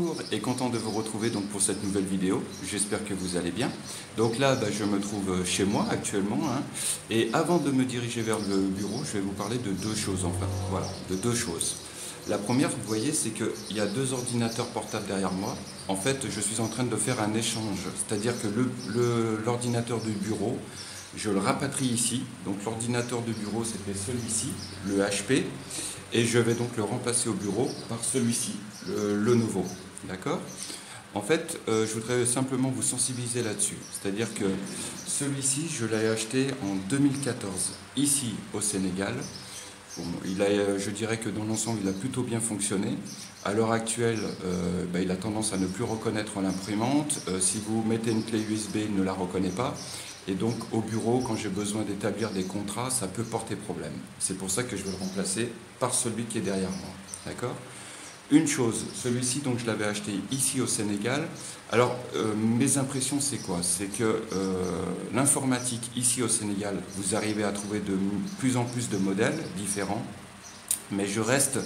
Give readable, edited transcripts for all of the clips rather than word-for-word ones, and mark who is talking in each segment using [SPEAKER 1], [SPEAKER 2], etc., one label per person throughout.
[SPEAKER 1] Bonjour et content de vous retrouver donc pour cette nouvelle vidéo. J'espère que vous allez bien. Donc là, je me trouve chez moi actuellement. Et avant de me diriger vers le bureau, je vais vous parler de deux choses enfin. Voilà, de deux choses. La première, vous voyez, c'est qu'il y a deux ordinateurs portables derrière moi. En fait, je suis en train de faire un échange. C'est-à-dire que l'ordinateur du bureau, je le rapatrie ici. Donc l'ordinateur de bureau, c'était celui-ci, le HP. Et je vais donc le remplacer au bureau par celui-ci, le nouveau. D'accord? En fait, je voudrais simplement vous sensibiliser là-dessus. C'est-à-dire que celui-ci, je l'ai acheté en 2014, ici au Sénégal. Bon, je dirais que dans l'ensemble, il a plutôt bien fonctionné. À l'heure actuelle, il a tendance à ne plus reconnaître l'imprimante. Si vous mettez une clé USB, il ne la reconnaît pas. Et donc au bureau, quand j'ai besoin d'établir des contrats, ça peut porter problème. C'est pour ça que je vais le remplacer par celui qui est derrière moi. D'accord? Une chose, celui-ci, donc je l'avais acheté ici au Sénégal. Alors, mes impressions, c'est quoi? C'est que l'informatique ici au Sénégal, vous arrivez à trouver de plus en plus de modèles différents, mais je reste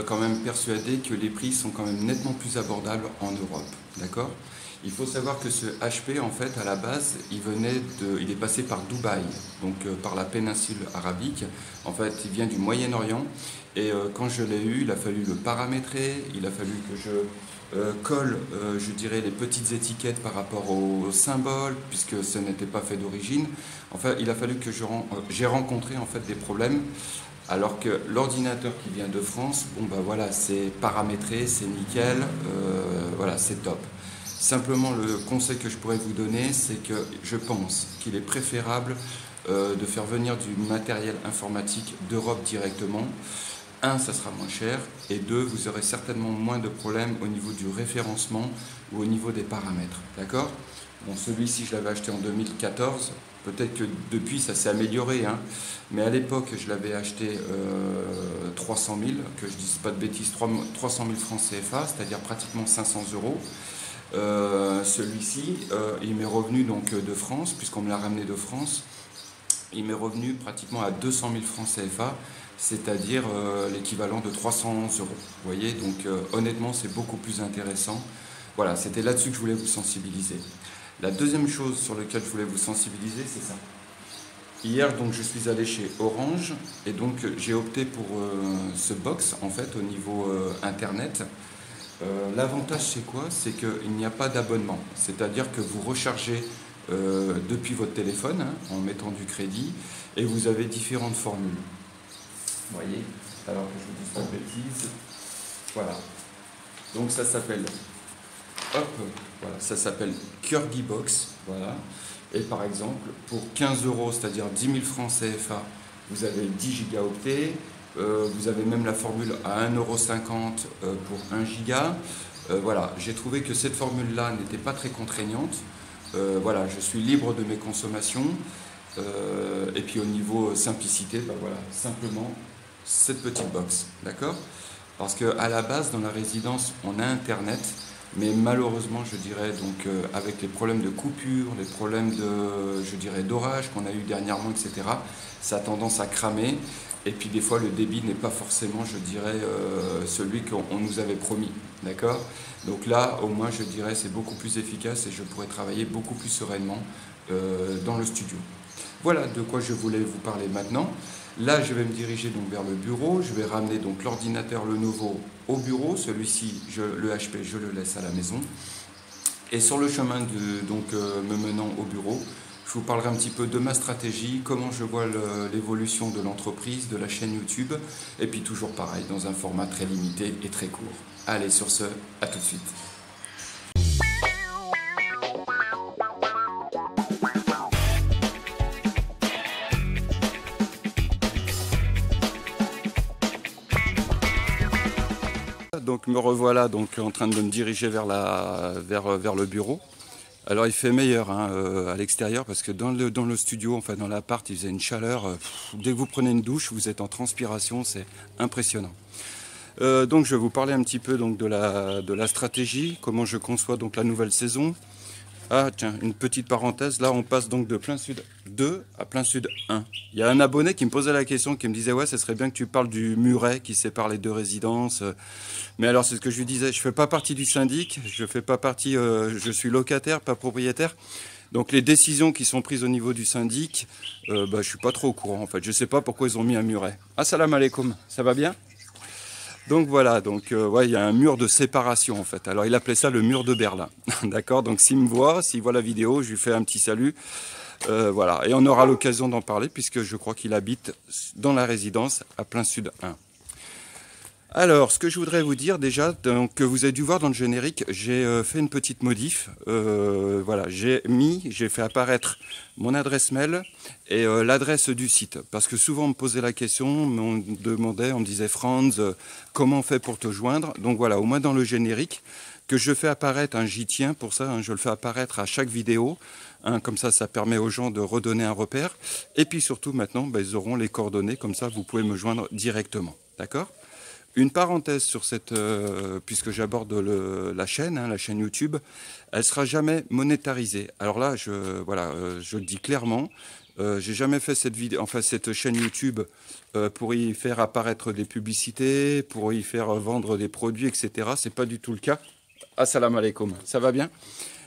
[SPEAKER 1] quand même persuadé que les prix sont quand même nettement plus abordables en Europe. D'accord? Il faut savoir que ce HP, en fait, à la base, il est passé par Dubaï, donc par la péninsule arabique. En fait, il vient du Moyen-Orient. Et quand je l'ai eu, il a fallu le paramétrer, il a fallu que je colle, je dirais, les petites étiquettes par rapport aux symboles, puisque ce n'était pas fait d'origine. Enfin, il a fallu que j'ai rencontré en fait des problèmes. Alors que l'ordinateur qui vient de France, bon ben voilà, c'est paramétré, c'est nickel, voilà, c'est top. Simplement, le conseil que je pourrais vous donner, c'est que je pense qu'il est préférable de faire venir du matériel informatique d'Europe directement. Un, ça sera moins cher, et deux, vous aurez certainement moins de problèmes au niveau du référencement ou au niveau des paramètres. D'accord? Bon, celui-ci, je l'avais acheté en 2014. Peut-être que depuis, ça s'est amélioré, hein. Mais à l'époque, je l'avais acheté 300 000, que je ne dise pas de bêtises, 300 000 francs CFA, c'est-à-dire pratiquement 500 euros. Celui-ci, il m'est revenu donc de France, puisqu'on me l'a ramené de France. Il m'est revenu pratiquement à 200 000 francs CFA, c'est-à-dire l'équivalent de 300 euros. Vous voyez, donc honnêtement, c'est beaucoup plus intéressant. Voilà, c'était là-dessus que je voulais vous sensibiliser. La deuxième chose sur laquelle je voulais vous sensibiliser, c'est ça. Hier, donc, je suis allé chez Orange et donc j'ai opté pour ce box en fait au niveau internet. L'avantage, c'est quoi? C'est qu'il n'y a pas d'abonnement. C'est-à-dire que vous rechargez depuis votre téléphone en mettant du crédit et vous avez différentes formules. Vous voyez? Alors que je vous dise pas de bêtises. Voilà. Donc ça s'appelle ça s'appelle Kurgi Box. Voilà. Et par exemple, pour 15 euros, c'est-à-dire 10 000 francs CFA, vous avez 10 gigaoctets. Vous avez même la formule à 1,50 € pour 1 giga. Voilà, j'ai trouvé que cette formule-là n'était pas très contraignante. Voilà, je suis libre de mes consommations. Et puis au niveau simplicité, voilà, simplement cette petite box, d'accord? Parce qu'à la base, dans la résidence, on a Internet, mais malheureusement, je dirais, donc, avec les problèmes de coupure, les problèmes je dirais, d'orage qu'on a eu dernièrement, etc., ça a tendance à cramer. Et puis des fois, le débit n'est pas forcément, je dirais, celui qu'on nous avait promis, d'accord? Donc là, au moins, je dirais, c'est beaucoup plus efficace et je pourrais travailler beaucoup plus sereinement dans le studio. Voilà de quoi je voulais vous parler maintenant. Là, je vais me diriger donc vers le bureau. Je vais ramener donc l'ordinateur, le nouveau, au bureau. Celui-ci, le HP, je le laisse à la maison. Et sur le chemin me menant au bureau, je vous parlerai un petit peu de ma stratégie, comment je vois l'évolution de l'entreprise, de la chaîne YouTube. Et puis toujours pareil, dans un format très limité et très court. Allez, sur ce, à tout de suite. Donc me revoilà donc en train de me diriger vers le bureau. Alors il fait meilleur à l'extérieur parce que dans le studio, enfin dans l'appart, il faisait une chaleur. Dès que vous prenez une douche, vous êtes en transpiration, c'est impressionnant. Donc je vais vous parler un petit peu donc, de la stratégie, comment je conçois donc la nouvelle saison. Ah tiens, une petite parenthèse, là on passe donc de plein sud 2 à plein sud 1. Il y a un abonné qui me posait la question, qui me disait ouais, ça serait bien que tu parles du muret qui sépare les deux résidences. Mais alors c'est ce que je lui disais, je fais pas partie du syndic, je fais pas partie, je suis locataire, pas propriétaire. Donc les décisions qui sont prises au niveau du syndic, je suis pas trop au courant en fait. Je sais pas pourquoi ils ont mis un muret. Assalamu alaikum, ça va bien? Donc voilà, donc ouais, il y a un mur de séparation en fait. Alors il appelait ça le mur de Berlin. D'accord, donc s'il me voit, s'il voit la vidéo, je lui fais un petit salut. Voilà, et on aura l'occasion d'en parler puisque je crois qu'il habite dans la résidence à plein sud 1. Alors, ce que je voudrais vous dire déjà, donc, que vous avez dû voir dans le générique, j'ai fait une petite modif. Voilà, j'ai fait apparaître mon adresse mail et l'adresse du site. Parce que souvent on me posait la question, on me demandait, on me disait Franz, comment on fait pour te joindre? Donc voilà, au moins dans le générique, que je fais apparaître, j'y tiens pour ça, je le fais apparaître à chaque vidéo. Comme ça, ça permet aux gens de redonner un repère. Et puis surtout maintenant, ils auront les coordonnées, comme ça vous pouvez me joindre directement. D'accord? Une parenthèse sur cette, puisque j'aborde la chaîne YouTube, elle sera jamais monétarisée. Alors là, je le dis clairement, j'ai jamais fait cette vidéo, enfin cette chaîne YouTube pour y faire apparaître des publicités, pour y faire vendre des produits, etc. C'est pas du tout le cas. Assalamu alaikum, ça va bien?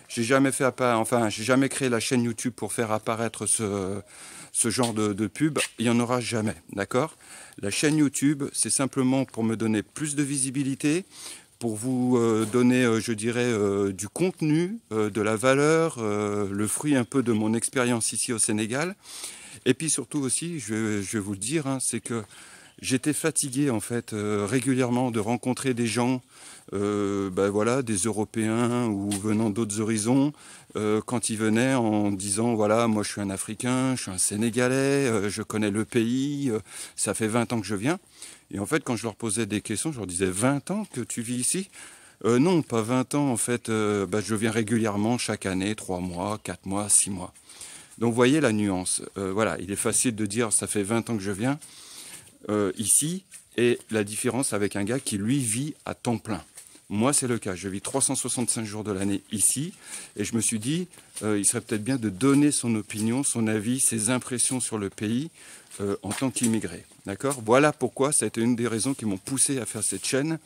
[SPEAKER 1] J'ai jamais j'ai jamais créé la chaîne YouTube pour faire apparaître ce genre de pub. Il n'y en aura jamais, d'accord? La chaîne YouTube, c'est simplement pour me donner plus de visibilité, pour vous donner, je dirais, du contenu, de la valeur, le fruit un peu de mon expérience ici au Sénégal. Et puis surtout aussi, je vais vous le dire, c'est que j'étais fatigué en fait régulièrement de rencontrer des gens, voilà, des Européens ou venant d'autres horizons, quand ils venaient en disant voilà, moi je suis un Africain, je suis un Sénégalais, je connais le pays, ça fait 20 ans que je viens. Et en fait, quand je leur posais des questions, je leur disais 20 ans que tu vis ici? Non, pas 20 ans en fait, je viens régulièrement chaque année, 3 mois, 4 mois, 6 mois. Donc vous voyez la nuance. Voilà, il est facile de dire ça fait 20 ans que je viens ici, et la différence avec un gars qui lui vit à temps plein. Moi c'est le cas, je vis 365 jours de l'année ici, et je me suis dit il serait peut-être bien de donner son opinion, son avis, ses impressions sur le pays en tant qu'immigré. D'accord? Voilà pourquoi ça a été une des raisons qui m'ont poussé à faire cette chaîne,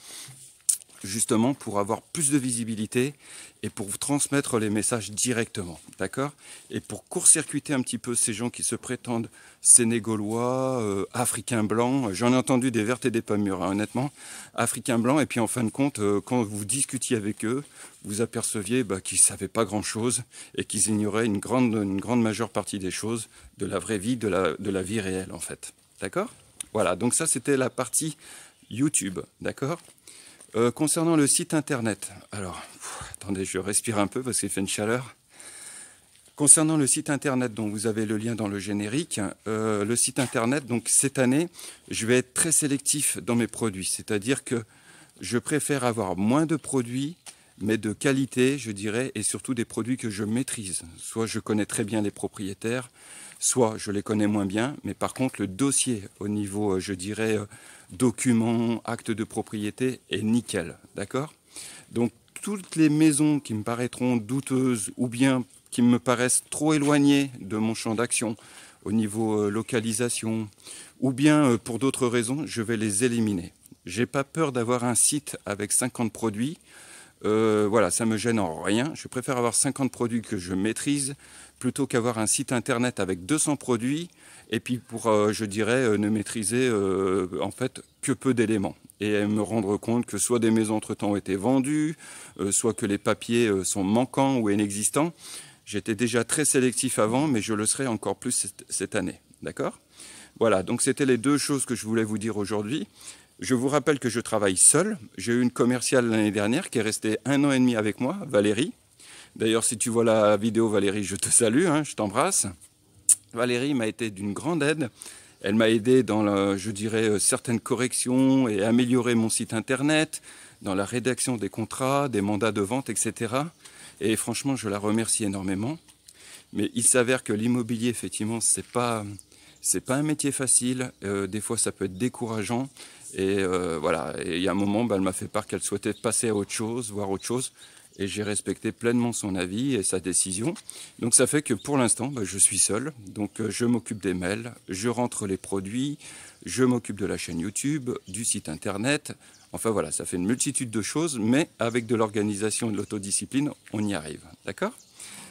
[SPEAKER 1] justement pour avoir plus de visibilité et pour vous transmettre les messages directement, d'accord? Et pour court-circuiter un petit peu ces gens qui se prétendent sénégalois, africains blancs, j'en ai entendu des vertes et des pas mûres, honnêtement, africains blancs, et puis en fin de compte, quand vous discutiez avec eux, vous aperceviez qu'ils ne savaient pas grand-chose et qu'ils ignoraient une grande majeure partie des choses de la vraie vie, de la vie réelle en fait, d'accord? Voilà, donc ça c'était la partie YouTube, d'accord? Concernant le site internet, alors, attendez, je respire un peu parce qu'il fait une chaleur. Concernant le site internet, dont vous avez le lien dans le générique, le site internet, donc cette année, je vais être très sélectif dans mes produits. C'est-à-dire que je préfère avoir moins de produits, mais de qualité, je dirais, et surtout des produits que je maîtrise. Soit je connais très bien les propriétaires, soit je les connais moins bien, mais par contre le dossier au niveau, je dirais, documents, actes de propriété est nickel, d'accord? Donc toutes les maisons qui me paraîtront douteuses ou bien qui me paraissent trop éloignées de mon champ d'action au niveau localisation, ou bien pour d'autres raisons, je vais les éliminer. J'ai pas peur d'avoir un site avec 50 produits. Voilà, ça me gêne en rien. Je préfère avoir 50 produits que je maîtrise plutôt qu'avoir un site internet avec 200 produits et puis pour, je dirais, ne maîtriser en fait que peu d'éléments et me rendre compte que soit des maisons entre-temps ont été vendues, soit que les papiers sont manquants ou inexistants. J'étais déjà très sélectif avant, mais je le serai encore plus cette année. D'accord? Voilà, donc c'était les deux choses que je voulais vous dire aujourd'hui. Je vous rappelle que je travaille seul. J'ai eu une commerciale l'année dernière qui est restée 1 an et demi avec moi, Valérie. D'ailleurs, si tu vois la vidéo, Valérie, je te salue, je t'embrasse. Valérie m'a été d'une grande aide. Elle m'a aidé dans, je dirais, certaines corrections et améliorer mon site internet, dans la rédaction des contrats, des mandats de vente, etc. Et franchement, je la remercie énormément. Mais il s'avère que l'immobilier, effectivement, c'est pas un métier facile. Des fois, ça peut être décourageant. Et voilà, et il y a un moment, elle m'a fait part qu'elle souhaitait passer à autre chose, voir autre chose. et j'ai respecté pleinement son avis et sa décision. Donc ça fait que pour l'instant, je suis seul. Donc je m'occupe des mails, je rentre les produits, je m'occupe de la chaîne YouTube, du site internet. Enfin voilà, ça fait une multitude de choses, mais avec de l'organisation et de l'autodiscipline, on y arrive. D'accord ?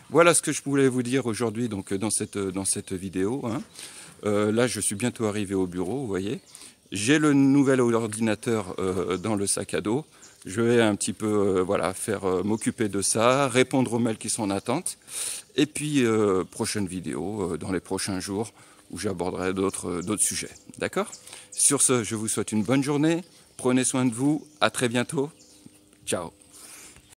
[SPEAKER 1] Voilà ce que je voulais vous dire aujourd'hui donc dans cette vidéo. Hein. Là, je suis bientôt arrivé au bureau, vous voyez. J'ai le nouvel ordinateur dans le sac à dos. Je vais un petit peu m'occuper de ça, répondre aux mails qui sont en attente. Et puis, prochaine vidéo dans les prochains jours où j'aborderai d'autres sujets. D'accord ? Sur ce, je vous souhaite une bonne journée. Prenez soin de vous. À très bientôt. Ciao.